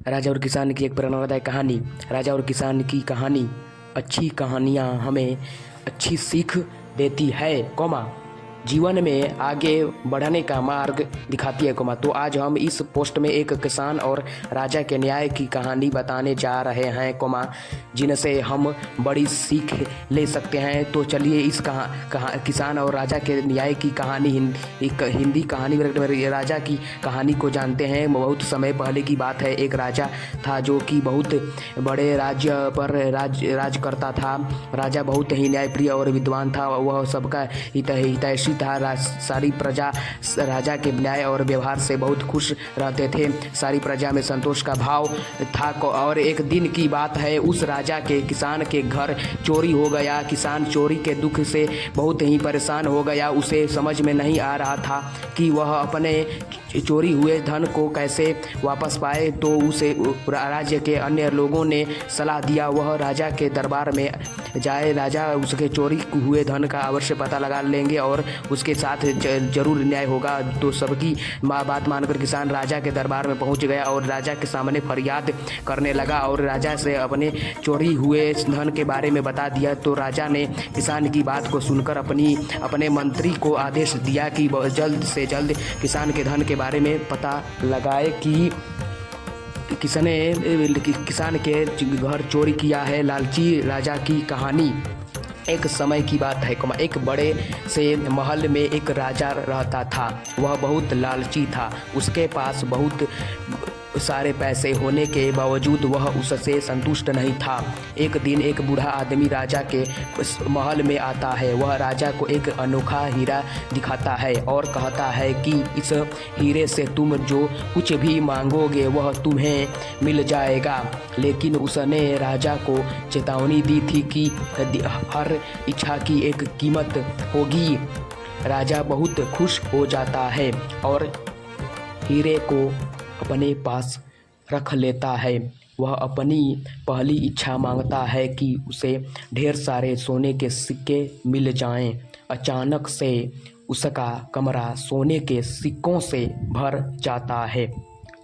राजा और किसान की एक प्रेरणादायक कहानी। राजा और किसान की कहानी। अच्छी कहानियाँ हमें अच्छी सीख देती है जीवन में आगे बढ़ने का मार्ग दिखाती है तो आज हम इस पोस्ट में एक किसान और राजा के न्याय की कहानी बताने जा रहे हैं जिनसे हम बड़ी सीख ले सकते हैं। तो चलिए इस किसान और राजा के न्याय की कहानी हिंदी कहानी में राजा की कहानी को जानते हैं। बहुत समय पहले की बात है। एक राजा था जो कि बहुत बड़े राज्य पर राज करता था। राजा बहुत ही न्यायप्रिय और विद्वान था। वह सबका हितैषी था। सारी प्रजा राजा के न्याय और व्यवहार से बहुत खुश रहते थे। सारी प्रजा में संतोष का भाव था। और एक दिन की बात है, उस राजा के किसान के घर चोरी हो गया। किसान चोरी के दुख से बहुत ही परेशान हो गया। उसे समझ में नहीं आ रहा था कि वह अपने चोरी हुए धन को कैसे वापस पाए। तो उसे राज्य के अन्य लोगों ने सलाह दिया वह राजा के दरबार में जाए। राजा उसके चोरी हुए धन का अवश्य पता लगा लेंगे और उसके साथ जरूर न्याय होगा। तो सबकी बात मानकर किसान राजा के दरबार में पहुंच गया और राजा के सामने फरियाद करने लगा और राजा से अपने चोरी हुए धन के बारे में बता दिया। तो राजा ने किसान की बात को सुनकर अपने मंत्री को आदेश दिया कि जल्द से जल्द किसान के धन के बारे में पता लगाए कि किसान के घर चोरी किया है। लालची राजा की कहानी। एक समय की बात है एक बड़े से महल में एक राजा रहता था। वह बहुत लालची था। उसके पास बहुत सारे पैसे होने के बावजूद वह उससे संतुष्ट नहीं था। एक दिन एक बूढ़ा आदमी राजा के महल में आता है। वह राजा को एक अनोखा हीरा दिखाता है और कहता है कि इस हीरे से तुम जो कुछ भी मांगोगे वह तुम्हें मिल जाएगा। लेकिन उसने राजा को चेतावनी दी थी कि हर इच्छा की एक कीमत होगी। राजा बहुत खुश हो जाता है और हीरे को अपने पास रख लेता है। वह अपनी पहली इच्छा मांगता है कि उसे ढेर सारे सोने के सिक्के मिल जाएं। अचानक से उसका कमरा सोने के सिक्कों से भर जाता है।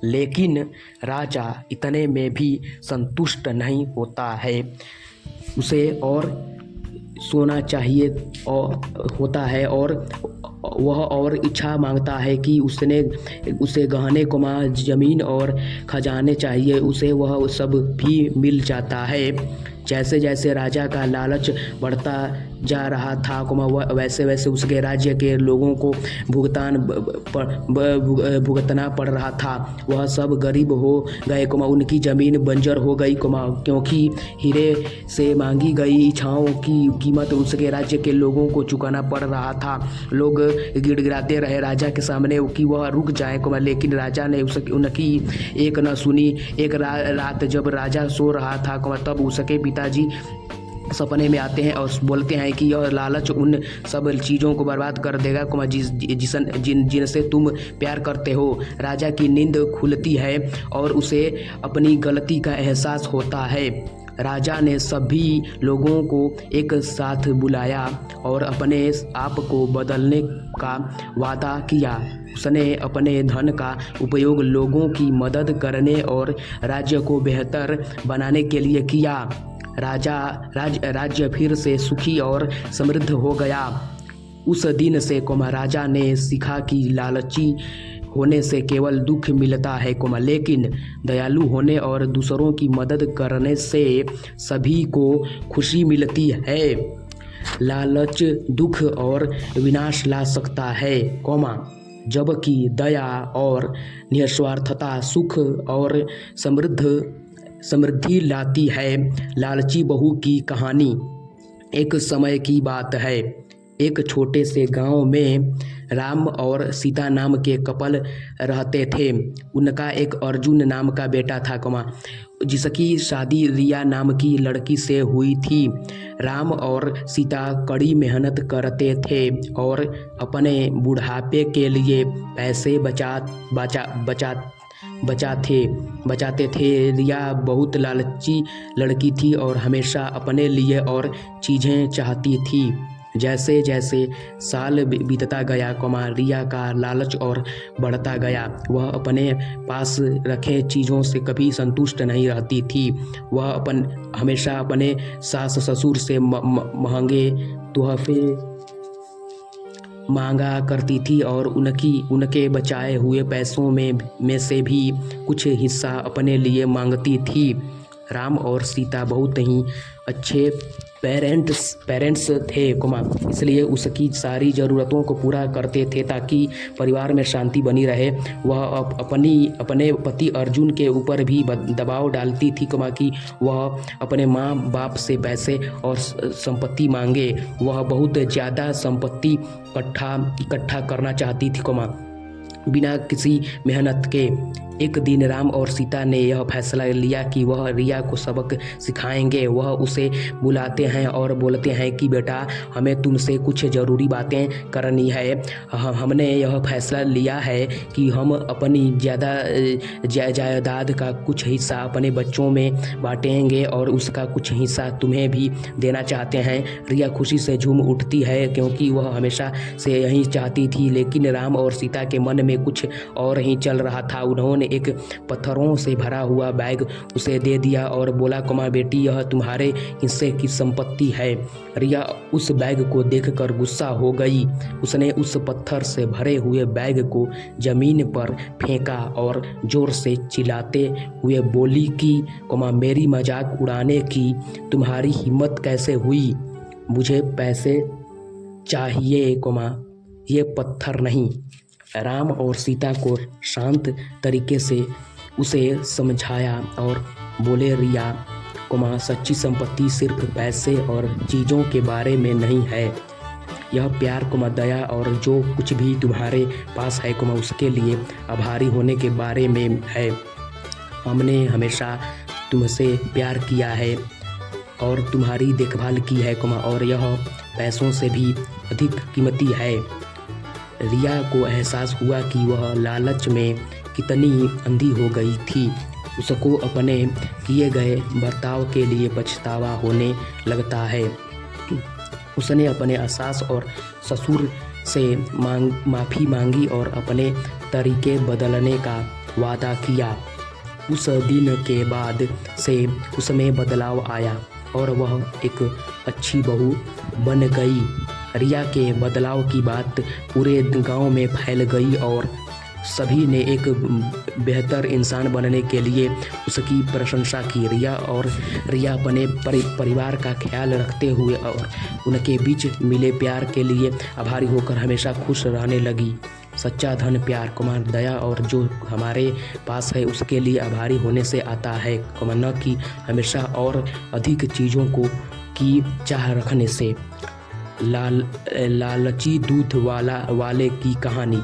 लेकिन राजा इतने में भी संतुष्ट नहीं होता है। उसे और सोना चाहिए होता है और वह और इच्छा मांगता है कि उसे गहने जमीन और खजाने चाहिए। उसे वह सब भी मिल जाता है। जैसे जैसे राजा का लालच बढ़ता जा रहा था वैसे वैसे उसके राज्य के लोगों को भुगतना पड़ रहा था। वह सब गरीब हो गए उनकी ज़मीन बंजर हो गई क्योंकि हीरे से मांगी गई इच्छाओं की कीमत उसके राज्य के लोगों को चुकाना पड़ रहा था। लोग गिड़गिड़ाते रहे राजा के सामने कि वह रुक जाए लेकिन राजा ने उनकी एक न सुनी। एक रात जब राजा सो रहा था तब उसके पिताजी सपने में आते हैं और बोलते हैं कि यह लालच उन सब चीज़ों को बर्बाद कर देगा जिनसे तुम प्यार करते हो। राजा की नींद खुलती है और उसे अपनी गलती का एहसास होता है। राजा ने सभी लोगों को एक साथ बुलाया और अपने आप को बदलने का वादा किया। उसने अपने धन का उपयोग लोगों की मदद करने और राज्य को बेहतर बनाने के लिए किया। राज्य फिर से सुखी और समृद्ध हो गया। उस दिन से राजा ने सीखा कि लालची होने से केवल दुख मिलता है लेकिन दयालु होने और दूसरों की मदद करने से सभी को खुशी मिलती है। लालच दुख और विनाश ला सकता है जबकि दया और निस्वार्थता सुख और समृद्धि लाती है। लालची बहू की कहानी। एक समय की बात है। एक छोटे से गांव में राम और सीता नाम के कपल रहते थे। उनका एक अर्जुन नाम का बेटा था जिसकी शादी रिया नाम की लड़की से हुई थी। राम और सीता कड़ी मेहनत करते थे और अपने बुढ़ापे के लिए पैसे बचाते थे। रिया बहुत लालची लड़की थी और हमेशा अपने लिए और चीज़ें चाहती थी। जैसे जैसे साल बीतता गया रिया का लालच और बढ़ता गया। वह अपने पास रखे चीज़ों से कभी संतुष्ट नहीं रहती थी। वह हमेशा अपने सास ससुर से महंगे तोहफे मांगा करती थी और उनके बचाए हुए पैसों में से भी कुछ हिस्सा अपने लिए मांगती थी। राम और सीता बहुत ही अच्छे पेरेंट्स थे इसलिए उसकी सारी ज़रूरतों को पूरा करते थे ताकि परिवार में शांति बनी रहे। वह अपने पति अर्जुन के ऊपर भी दबाव डालती थी कि वह अपने माँ बाप से पैसे और संपत्ति मांगे। वह बहुत ज़्यादा संपत्ति इकट्ठा करना चाहती थी बिना किसी मेहनत के। एक दिन राम और सीता ने यह फैसला लिया कि वह रिया को सबक सिखाएंगे। वह उसे बुलाते हैं और बोलते हैं कि बेटा, हमें तुमसे कुछ ज़रूरी बातें करनी है। हमने यह फैसला लिया है कि हम अपनी जायदाद का कुछ हिस्सा अपने बच्चों में बांटेंगे और उसका कुछ हिस्सा तुम्हें भी देना चाहते हैं। रिया खुशी से झूम उठती है क्योंकि वह हमेशा से यही चाहती थी, लेकिन राम और सीता के मन में कुछ और ही चल रहा था। उन्होंने एक पत्थरों से भरा हुआ बैग उसे दे दिया और बोला, बेटी, यह तुम्हारे हिस्से की संपत्ति है। रिया उस बैग को देखकर गुस्सा हो गई। उसने उस पत्थर से भरे हुए बैग को जमीन पर फेंका और जोर से चिल्लाते हुए बोली कि मेरी मजाक उड़ाने की तुम्हारी हिम्मत कैसे हुई? मुझे पैसे चाहिए, ये पत्थर नहीं। राम और सीता को शांत तरीके से उसे समझाया और बोले, रिया सच्ची संपत्ति सिर्फ पैसे और चीज़ों के बारे में नहीं है। यह प्यार दया और जो कुछ भी तुम्हारे पास है उसके लिए आभारी होने के बारे में है। हमने हमेशा तुमसे प्यार किया है और तुम्हारी देखभाल की है और यह पैसों से भी अधिक कीमती है। रिया को एहसास हुआ कि वह लालच में कितनी अंधी हो गई थी। उसको अपने किए गए बर्ताव के लिए पछतावा होने लगता है। उसने अपने सास और ससुर से माफ़ी मांगी और अपने तरीके बदलने का वादा किया। उस दिन के बाद से उसमें बदलाव आया और वह एक अच्छी बहू बन गई। रिया के बदलाव की बात पूरे गांव में फैल गई और सभी ने एक बेहतर इंसान बनने के लिए उसकी प्रशंसा की। रिया अपने परिवार का ख्याल रखते हुए और उनके बीच मिले प्यार के लिए आभारी होकर हमेशा खुश रहने लगी। सच्चा धन प्यार दया और जो हमारे पास है उसके लिए आभारी होने से आता है, न कि हमेशा और अधिक चीज़ों की चाह रखने से। लालची दूध वाले की कहानी।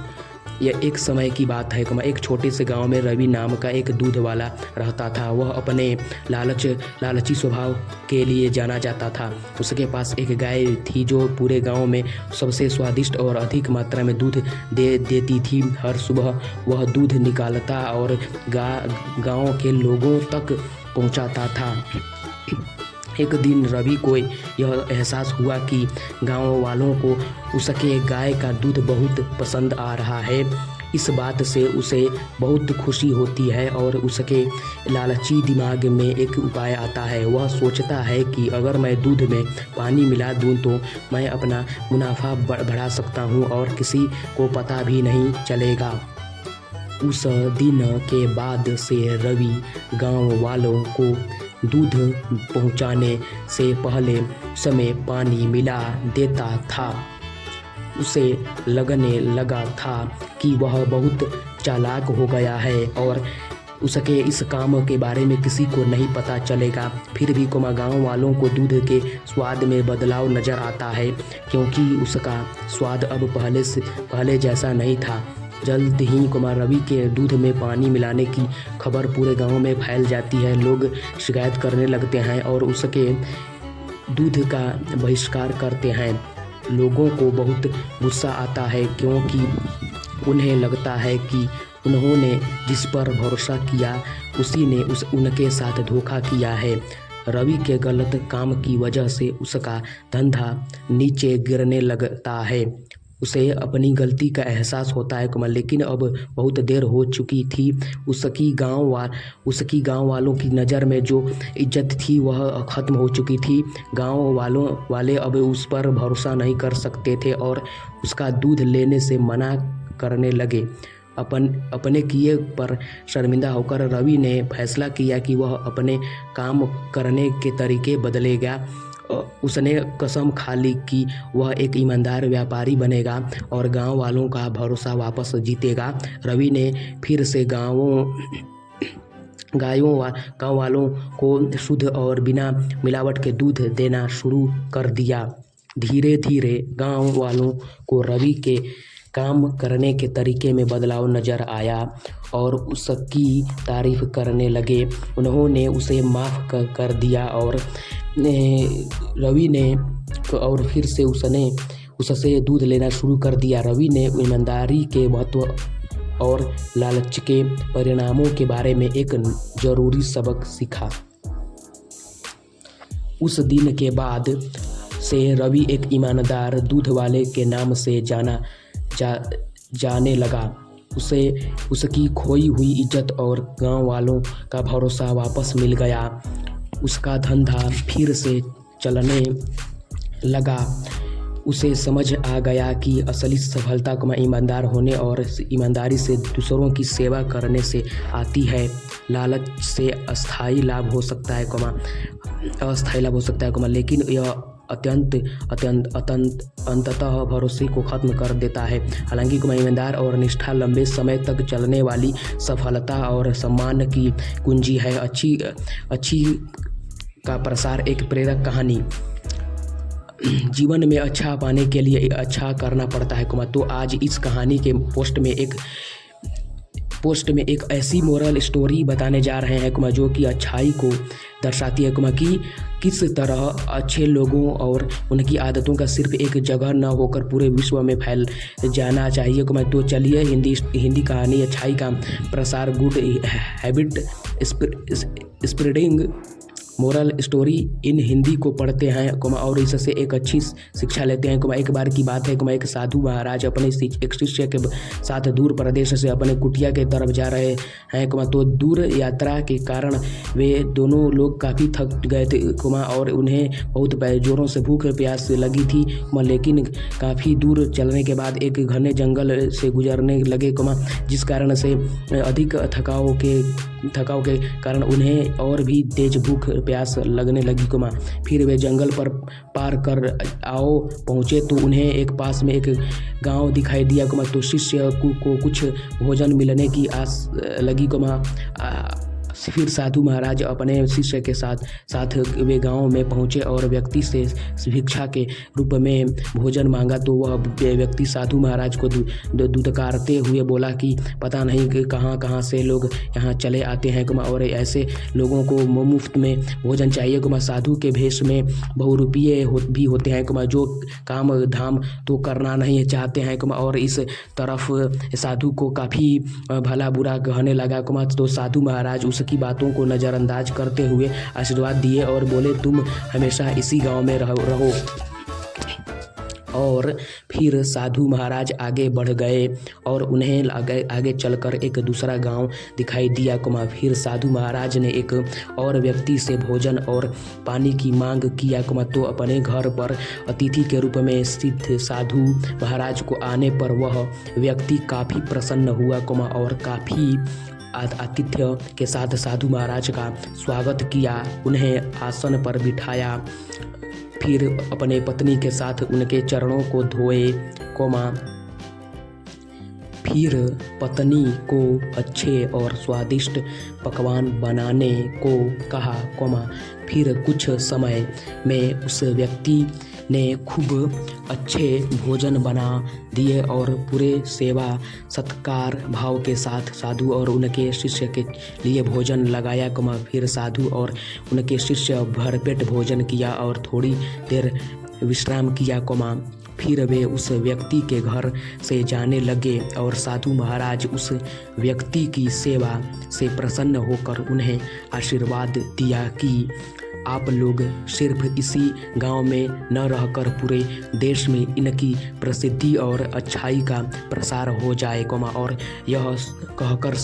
यह एक समय की बात है। एक छोटे से गांव में रवि नाम का एक दूध वाला रहता था। वह अपने लालची स्वभाव के लिए जाना जाता था। उसके पास एक गाय थी जो पूरे गांव में सबसे स्वादिष्ट और अधिक मात्रा में दूध देती थी। हर सुबह वह दूध निकालता और गांव के लोगों तक पहुंचाता था। एक दिन रवि को यह एहसास हुआ कि गांव वालों को उसके गाय का दूध बहुत पसंद आ रहा है। इस बात से उसे बहुत खुशी होती है और उसके लालची दिमाग में एक उपाय आता है। वह सोचता है कि अगर मैं दूध में पानी मिला दूं तो मैं अपना मुनाफा बढ़ा सकता हूं और किसी को पता भी नहीं चलेगा। उस दिन के बाद से रवि गांव वालों को दूध पहुंचाने से पहले समय पानी मिला देता था। उसे लगने लगा था कि वह बहुत चालाक हो गया है और उसके इस काम के बारे में किसी को नहीं पता चलेगा। फिर भी गांव वालों को दूध के स्वाद में बदलाव नज़र आता है क्योंकि उसका स्वाद अब पहले जैसा नहीं था। जल्द ही रवि के दूध में पानी मिलाने की खबर पूरे गांव में फैल जाती है। लोग शिकायत करने लगते हैं और उसके दूध का बहिष्कार करते हैं। लोगों को बहुत गुस्सा आता है क्योंकि उन्हें लगता है कि उन्होंने जिस पर भरोसा किया उसी ने उनके साथ धोखा किया है। रवि के गलत काम की वजह से उसका धंधा नीचे गिरने लगता है। उसे अपनी गलती का एहसास होता है लेकिन अब बहुत देर हो चुकी थी। उसकी गांव वालों की नज़र में जो इज्जत थी वह ख़त्म हो चुकी थी। गांव वाले अब उस पर भरोसा नहीं कर सकते थे और उसका दूध लेने से मना करने लगे। अपने किए पर शर्मिंदा होकर रवि ने फैसला किया कि वह अपने काम करने के तरीके बदलेगा। उसने कसम खा ली कि वह एक ईमानदार व्यापारी बनेगा और गांव वालों का भरोसा वापस जीतेगा। रवि ने फिर से गांव वालों को शुद्ध और बिना मिलावट के दूध देना शुरू कर दिया। धीरे धीरे गांव वालों को रवि के काम करने के तरीके में बदलाव नज़र आया और उसकी तारीफ करने लगे। उन्होंने उसे माफ़ कर दिया और रवि ने और फिर से उससे दूध लेना शुरू कर दिया। रवि ने ईमानदारी के महत्व और लालच के परिणामों के बारे में एक ज़रूरी सबक सीखा। उस दिन के बाद से रवि एक ईमानदार दूध वाले के नाम से जाने लगा। उसे उसकी खोई हुई इज्जत और गांव वालों का भरोसा वापस मिल गया। उसका धंधा फिर से चलने लगा। उसे समझ आ गया कि असली सफलता ईमानदार होने और ईमानदारी से दूसरों की सेवा करने से आती है। लालच से अस्थायी लाभ हो सकता है लेकिन यह अंततः भरोसे को ख़त्म कर देता है। हालांकि ईमानदार और निष्ठा लंबे समय तक चलने वाली सफलता और सम्मान की कुंजी है। अच्छी का प्रसार एक प्रेरक कहानी। जीवन में अच्छा पाने के लिए अच्छा करना पड़ता है। तो आज इस कहानी के पोस्ट में एक ऐसी मोरल स्टोरी बताने जा रहे हैं जो कि अच्छाई को दर्शाती है कि किस तरह अच्छे लोगों और उनकी आदतों का सिर्फ एक जगह न होकर पूरे विश्व में फैल जाना चाहिए। तो चलिए हिंदी कहानी अच्छाई का प्रसार, good habit spreading moral story in Hindi को पढ़ते हैं और इससे एक अच्छी शिक्षा लेते हैं। एक बार की बात है एक साधु महाराज अपने एक शिष्य के साथ दूर प्रदेश से अपने कुटिया के तरफ जा रहे हैं। तो दूर यात्रा के कारण वे दोनों लोग काफ़ी थक गए थे और उन्हें बहुत जोरों से भूख प्यास लगी थी। लेकिन काफ़ी दूर चलने के बाद एक घने जंगल से गुजरने लगे जिस कारण से अधिक थकाव के कारण उन्हें और भी तेज भूख प्यास लगने लगी। फिर वे जंगल पर पार कर पहुँचे तो उन्हें एक पास में एक गांव दिखाई दिया। तो शिष्य को कुछ भोजन मिलने की आस लगी। फिर साधु महाराज अपने शिष्य के साथ वे गांव में पहुंचे और व्यक्ति से भिक्षा के रूप में भोजन मांगा। तो वह व्यक्ति साधु महाराज को दुदकारते हुए बोला कि पता नहीं कि कहाँ से लोग यहाँ चले आते हैं और ऐसे लोगों को मुफ्त में भोजन चाहिए। साधु के भेष में बहुरूपिये भी होते हैं जो काम धाम तो करना नहीं चाहते हैं। और इस तरफ साधु को काफ़ी भला बुरा कहने लगा। तो साधु महाराज उसकी बातों को नज़रअंदाज करते हुए आशीर्वाद दिए और बोले तुम हमेशा इसी गांव में रहो। और फिर साधु महाराज आगे बढ़ गए और उन्हें आगे चलकर एक दूसरा गांव दिखाई दिया। फिर साधु महाराज ने एक और व्यक्ति से भोजन और पानी की मांग किया। तो अपने घर पर अतिथि के रूप में स्थित साधु महाराज को आने पर वह व्यक्ति काफ़ी प्रसन्न हुआ और काफ़ी आतिथ्य के साथ साधु महाराज का स्वागत किया, उन्हें आसन पर बिठाया। फिर अपने पत्नी के साथ उनके चरणों को धोए, फिर पत्नी को अच्छे और स्वादिष्ट पकवान बनाने को कहा, फिर कुछ समय में उस व्यक्ति ने खूब अच्छे भोजन बना दिए और पूरे सेवा सत्कार भाव के साथ साधु और उनके शिष्य के लिए भोजन लगाया। फिर साधु और उनके शिष्य भरपेट भोजन किया और थोड़ी देर विश्राम किया। फिर वे उस व्यक्ति के घर से जाने लगे और साधु महाराज उस व्यक्ति की सेवा से प्रसन्न होकर उन्हें आशीर्वाद दिया कि आप लोग सिर्फ इसी गांव में न रहकर पूरे देश में इनकी प्रसिद्धि और अच्छाई का प्रसार हो जाए, और यह कहकर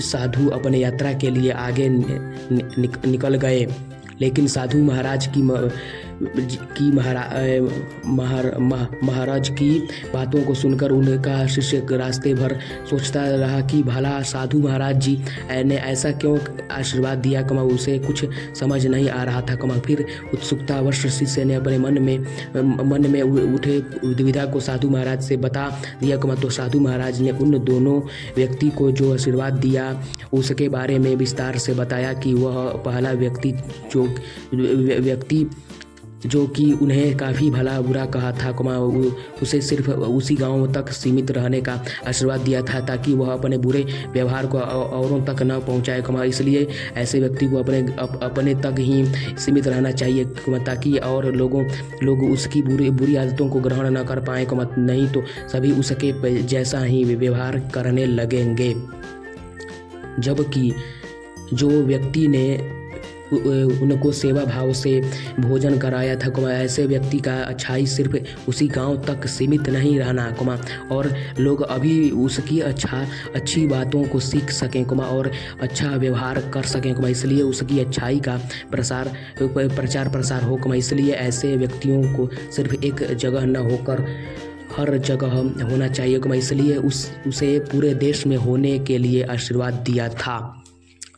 साधु अपने यात्रा के लिए आगे निकल गए। लेकिन साधु महाराज महाराज की बातों को सुनकर उनका शिष्य रास्ते भर सोचता रहा कि भला साधु महाराज जी ने ऐसा क्यों आशीर्वाद दिया, उसे कुछ समझ नहीं आ रहा था। फिर उत्सुकतावश शिष्य ने अपने मन में उठे दुविधा को साधु महाराज से बता दिया। तो साधु महाराज ने उन दोनों व्यक्ति को जो आशीर्वाद दिया उसके बारे में विस्तार से बताया कि वह पहला व्यक्ति जो कि उन्हें काफ़ी भला बुरा कहा था, उसे सिर्फ उसी गांव तक सीमित रहने का आशीर्वाद दिया था ताकि वह अपने बुरे व्यवहार को औरों तक न पहुंचाए, इसलिए ऐसे व्यक्ति को अपने तक ही सीमित रहना चाहिए ताकि और लोग उसकी बुरी आदतों को ग्रहण न कर पाएँ, नहीं तो सभी उसके जैसा ही व्यवहार करने लगेंगे। जबकि जो व्यक्ति ने उनको सेवा भाव से भोजन कराया था, ऐसे व्यक्ति का अच्छाई सिर्फ उसी गांव तक सीमित नहीं रहना, और लोग अभी उसकी अच्छी बातों को सीख सकें, और अच्छा व्यवहार कर सकें, इसलिए उसकी अच्छाई का प्रचार प्रसार हो। इसलिए ऐसे व्यक्तियों को सिर्फ एक जगह न होकर हर जगह होना चाहिए, इसलिए उसे पूरे देश में होने के लिए आशीर्वाद दिया था।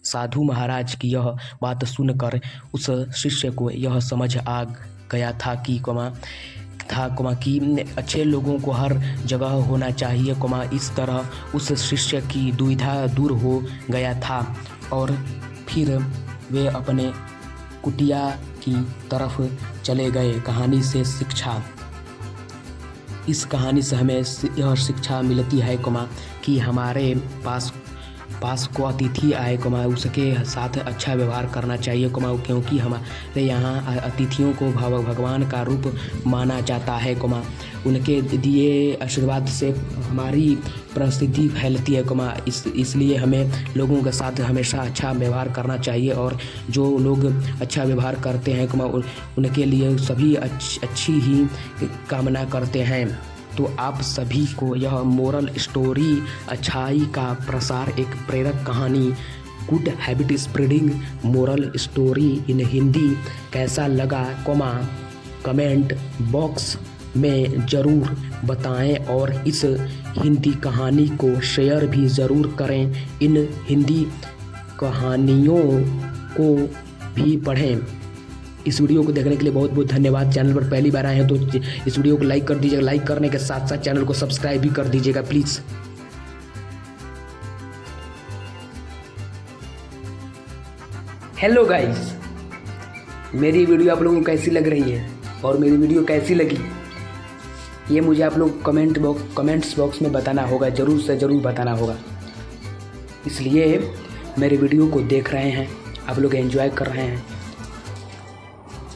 साधु महाराज की यह बात सुनकर उस शिष्य को यह समझ आ गया था कि अच्छे लोगों को हर जगह होना चाहिए, इस तरह उस शिष्य की दुविधा दूर हो गया था और फिर वे अपने कुटिया की तरफ चले गए। कहानी से शिक्षा। इस कहानी से हमें यह शिक्षा मिलती है कि हमारे पास को अतिथि आए, उसके साथ अच्छा व्यवहार करना चाहिए, क्योंकि हमारे यहाँ अतिथियों को भगवान का रूप माना जाता है, उनके दिए आशीर्वाद से हमारी प्रसिद्धि फैलती है, इसलिए हमें लोगों के साथ हमेशा अच्छा व्यवहार करना चाहिए और जो लोग अच्छा व्यवहार करते हैं उनके लिए सभी अच्छी ही कामना करते हैं। तो आप सभी को यह मोरल स्टोरी अच्छाई का प्रसार एक प्रेरक कहानी good habit spreading moral story in Hindi कैसा लगा, कमेंट बॉक्स में ज़रूर बताएं और इस हिंदी कहानी को शेयर भी ज़रूर करें। इन हिंदी कहानियों को भी पढ़ें। इस वीडियो को देखने के लिए बहुत बहुत धन्यवाद। चैनल पर पहली बार आए हैं तो इस वीडियो को लाइक कर दीजिएगा। लाइक करने के साथ साथ चैनल को सब्सक्राइब भी कर दीजिएगा प्लीज़। हेलो गाइस, मेरी वीडियो आप लोगों को कैसी लग रही है और मेरी वीडियो कैसी लगी ये मुझे आप लोग कमेंट्स बॉक्स में बताना होगा, ज़रूर से ज़रूर बताना होगा। इसलिए मेरी वीडियो को देख रहे हैं, आप लोग एंजॉय कर रहे हैं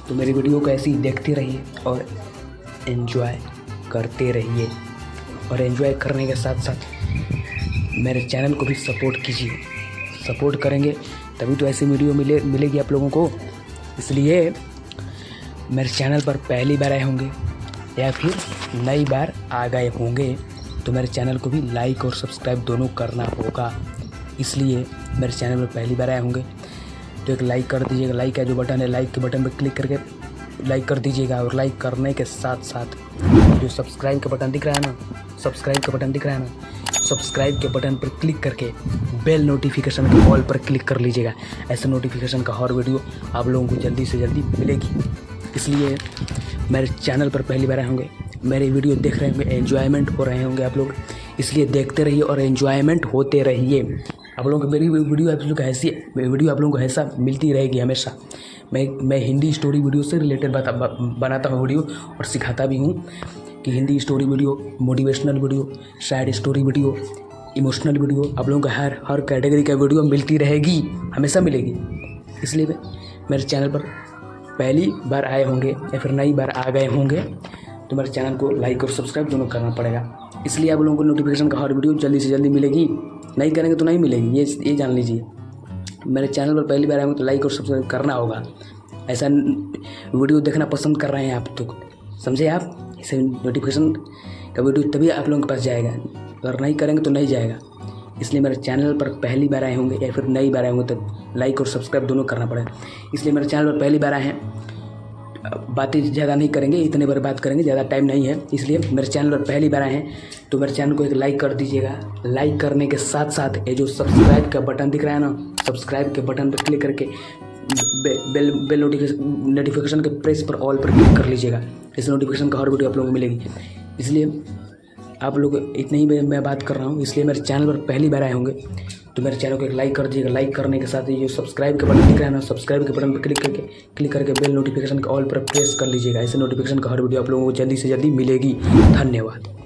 तो मेरी वीडियो को ऐसे ही देखते रहिए और एंजॉय करते रहिए, और एंजॉय करने के साथ साथ मेरे चैनल को भी सपोर्ट कीजिए। सपोर्ट करेंगे तभी तो ऐसी वीडियो मिलेगी आप लोगों को। इसलिए मेरे चैनल पर पहली बार आए होंगे या फिर नई बार आ गए होंगे तो मेरे चैनल को भी लाइक और सब्सक्राइब दोनों करना होगा। इसलिए मेरे चैनल पर पहली बार आए होंगे तो एक लाइक कर दीजिएगा। लाइक का जो बटन है, लाइक के बटन पर क्लिक करके लाइक कर दीजिएगा, और लाइक करने के साथ साथ जो सब्सक्राइब का बटन दिख रहा है ना, सब्सक्राइब के बटन पर क्लिक करके बेल नोटिफिकेशन के ऑल पर क्लिक कर लीजिएगा। ऐसे नोटिफिकेशन का हर वीडियो आप लोगों को जल्दी से जल्दी मिलेगी। इसलिए मेरे चैनल पर पहली बार आए होंगे, मेरे वीडियो देख रहे होंगे, एंजॉयमेंट हो रहे होंगे आप लोग, इसलिए देखते रहिए और एंजॉयमेंट होते रहिए। आप लोगों को मेरी वीडियो आप लोगों को ऐसा मिलती रहेगी हमेशा। मैं हिंदी स्टोरी वीडियो से रिलेटेड बनाता हूँ वीडियो और सिखाता भी हूँ कि Hindi story video, motivational video, sad story video, emotional video आप लोगों को हर कैटेगरी का वीडियो मिलती रहेगी, हमेशा मिलेगी। इसलिए मेरे चैनल पर पहली बार आए होंगे या फिर नई बार आ गए होंगे तो मेरे चैनल को लाइक और सब्सक्राइब दोनों करना पड़ेगा। इसलिए आप लोगों को नोटिफिकेशन का हर वीडियो जल्दी से जल्दी मिलेगी। नहीं करेंगे तो नहीं मिलेगी, ये जान लीजिए। मेरे चैनल पर पहली बार आए होंगे तो लाइक और सब्सक्राइब करना होगा। ऐसा वीडियो देखना पसंद कर रहे हैं आप तो समझे आप, इसे नोटिफिकेशन का वीडियो तभी आप लोगों के पास जाएगा, अगर नहीं करेंगे तो नहीं जाएगा। इसलिए मेरे चैनल पर पहली बार आए होंगे या फिर नई बार आए होंगे तो लाइक और सब्सक्राइब दोनों करना पड़ेगा। इसलिए मेरे चैनल पर पहली बार आए हैं, बातें ज़्यादा नहीं करेंगे, इतने बार बात करेंगे, ज़्यादा टाइम नहीं है। इसलिए मेरे चैनल पर पहली बार आए हैं तो मेरे चैनल को एक लाइक कर दीजिएगा। लाइक करने के साथ साथ ये जो सब्सक्राइब का बटन दिख रहा है ना, सब्सक्राइब के बटन पर क्लिक करके बेल नोटिफिकेशन के प्रेस पर ऑल पर क्लिक कर लीजिएगा। इस नोटिफिकेशन का हर वीडियो आप लोगों को मिलेगी। इसलिए आप लोग इतने ही मैं बात कर रहा हूँ। इसलिए मेरे चैनल पर पहली बार आए होंगे तो मेरे चैनल को एक लाइक कर दीजिएगा। लाइक करने के साथ ही जो सब्सक्राइब के बटन दिख रहा है ना, सब्सक्राइब के बटन पर क्लिक करके बेल नोटिफिकेशन के ऑल पर प्रेस कर लीजिएगा। ऐसे नोटिफिकेशन का हर वीडियो आप लोगों को जल्दी से जल्दी मिलेगी। धन्यवाद।